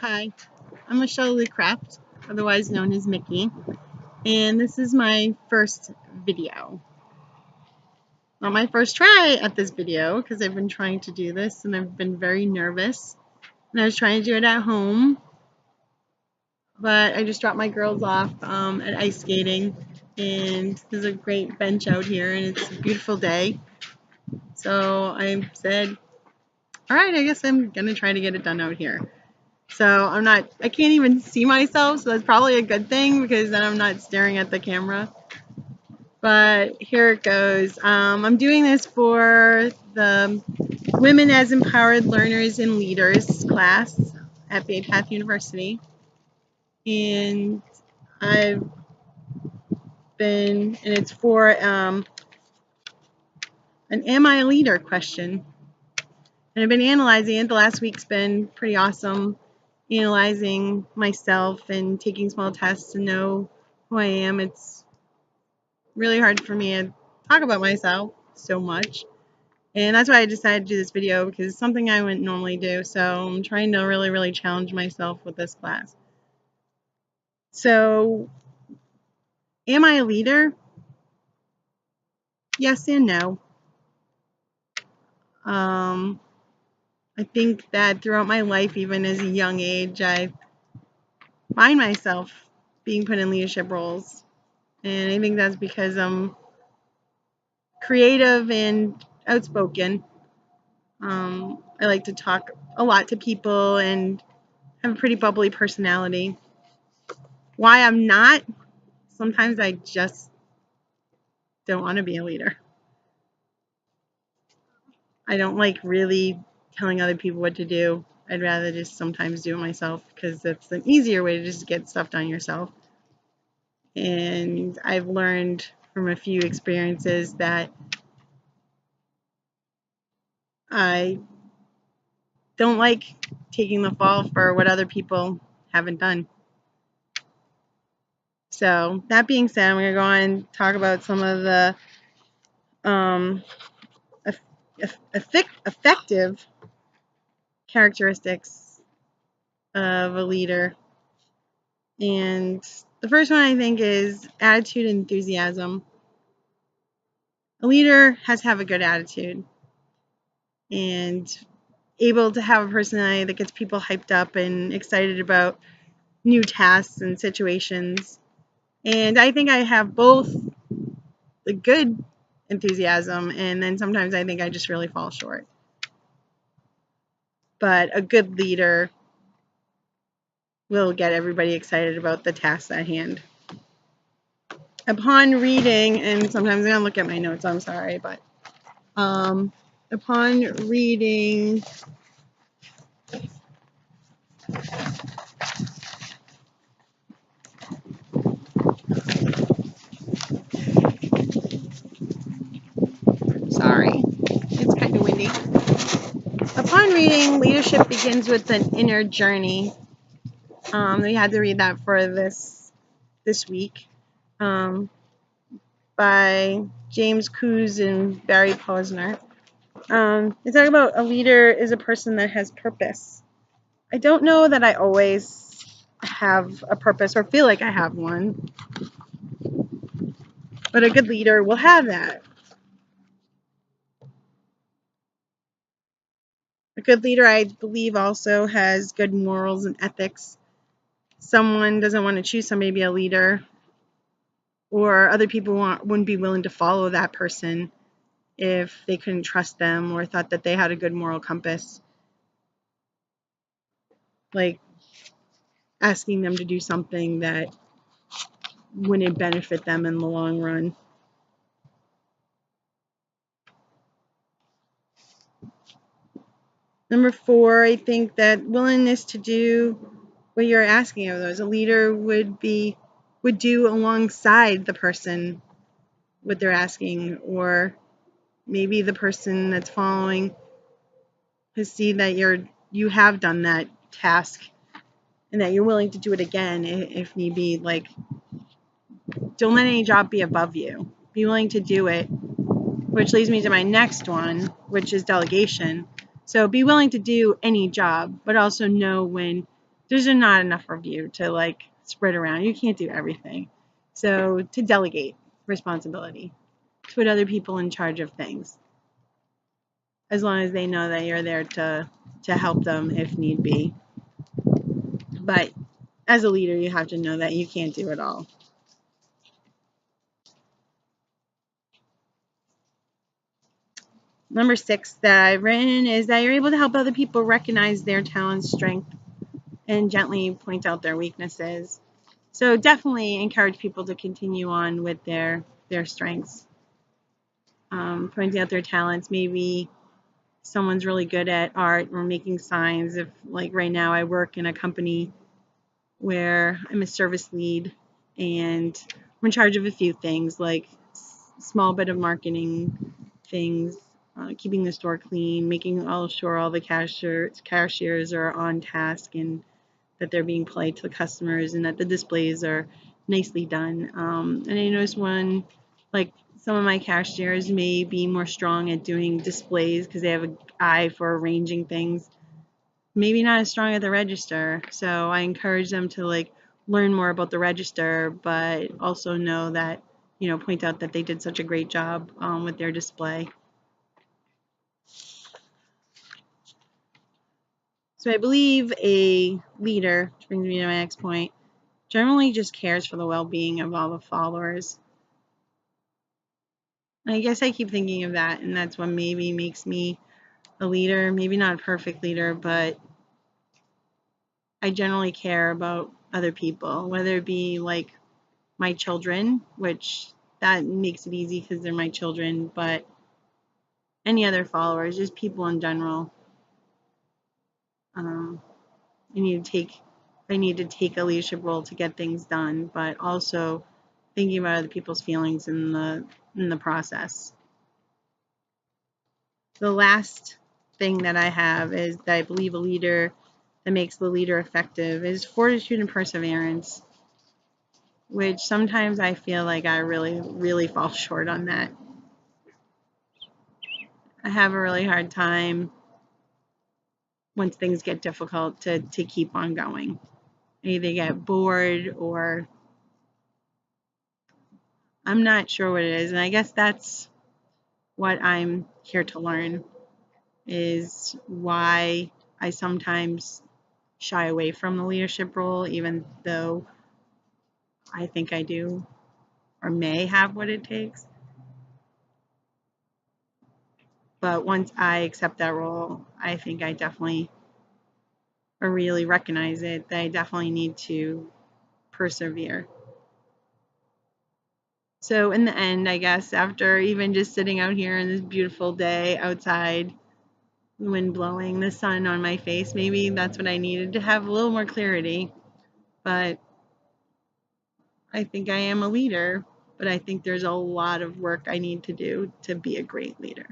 Hi, I'm Michelle Lee Craft, otherwise known as Mickey, and this is my first video. Not my first try at this video, because I've been trying to do this and I've been very nervous. And I was trying to do it at home, but I just dropped my girls off at ice skating, and there's a great bench out here, and it's a beautiful day. So I said, all right, I guess I'm gonna try to get it done out here. So I can't even see myself, so that's probably a good thing because then I'm not staring at the camera. But here it goes. I'm doing this for the Women as Empowered Learners and Leaders class at Bay Path University. And it's for an Am I a Leader question. And I've been analyzing it. The last week's been pretty awesome, analyzing myself and taking small tests to know who I am. It's really hard for me to talk about myself so much. And that's why I decided to do this video, because it's something I wouldn't normally do. So I'm trying to really challenge myself with this class. So, am I a leader? Yes and no. I think that throughout my life, even as a young age, I find myself being put in leadership roles. And I think that's because I'm creative and outspoken. I like to talk a lot to people and have a pretty bubbly personality. Why I'm not? Sometimes I just don't want to be a leader. I don't like really telling other people what to do. I'd rather just sometimes do it myself, because that's an easier way to just get stuff done yourself. And I've learned from a few experiences that I don't like taking the fall for what other people haven't done. So that being said, I'm going to go on and talk about some of the effective characteristics of a leader. And the first one, I think, is attitude and enthusiasm. A leader has to have a good attitude and able to have a personality that gets people hyped up and excited about new tasks and situations. And I think I have both the good enthusiasm, and then sometimes I think I just really fall short. But a good leader will get everybody excited about the tasks at hand. Upon reading, and sometimes I'm going to look at my notes, I'm sorry, but upon reading sorry, it's kind of windy. Upon reading Leadership Begins with an Inner Journey, we had to read that for this week, by James Coos and Barry Posner. They talk about a leader is a person that has purpose. I don't know that I always have a purpose or feel like I have one, but a good leader will have that. A good leader, I believe, also has good morals and ethics. Someone doesn't want to choose somebody to be a leader, or other people wouldn't be willing to follow that person if they couldn't trust them or thought that they had a good moral compass. Like asking them to do something that wouldn't benefit them in the long run. Number 4, I think that willingness to do what you're asking of those. A leader would do alongside the person what they're asking, or maybe the person that's following has seen that you have done that task and that you're willing to do it again if need be. Like, don't let any job be above you. Be willing to do it, which leads me to my next one, which is delegation. So be willing to do any job, but also know when there's not enough of you to like spread around. You can't do everything. So to delegate responsibility, to put other people in charge of things, as long as they know that you're there to help them if need be. But as a leader, you have to know that you can't do it all. Number 6 that I've written is that you're able to help other people recognize their talent, strength, and gently point out their weaknesses. So definitely encourage people to continue on with their strengths, pointing out their talents. Maybe someone's really good at art or making signs. If like right now I work in a company where I'm a service lead and I'm in charge of a few things like small bit of marketing things, keeping the store clean, making sure all the cashiers are on task and that they're being polite to the customers and that the displays are nicely done. And I noticed like some of my cashiers may be more strong at doing displays because they have an eye for arranging things. Maybe not as strong at the register. So I encourage them to like learn more about the register, but also know that, point out that they did such a great job with their display. So I believe a leader, which brings me to my next point, generally just cares for the well-being of all the followers. And I guess I keep thinking of that, and that's what maybe makes me a leader. Maybe not a perfect leader, but I generally care about other people, whether it be like my children, which that makes it easy because they're my children, but any other followers, just people in general. I need to take a leadership role to get things done, but also thinking about other people's feelings in the process. The last thing that I have is that I believe a leader that makes the leader effective is fortitude and perseverance, which sometimes I feel like I really, really fall short on that. I have a really hard time once things get difficult to keep on going. I either get bored or I'm not sure what it is. And I guess that's what I'm here to learn, is why I sometimes shy away from the leadership role, even though I think I do or may have what it takes. But once I accept that role, I think I definitely or really recognize it, that I definitely need to persevere. So in the end, I guess, after even just sitting out here in this beautiful day outside, the wind blowing, the sun on my face, maybe that's what I needed, to have a little more clarity. But I think I am a leader, but I think there's a lot of work I need to do to be a great leader.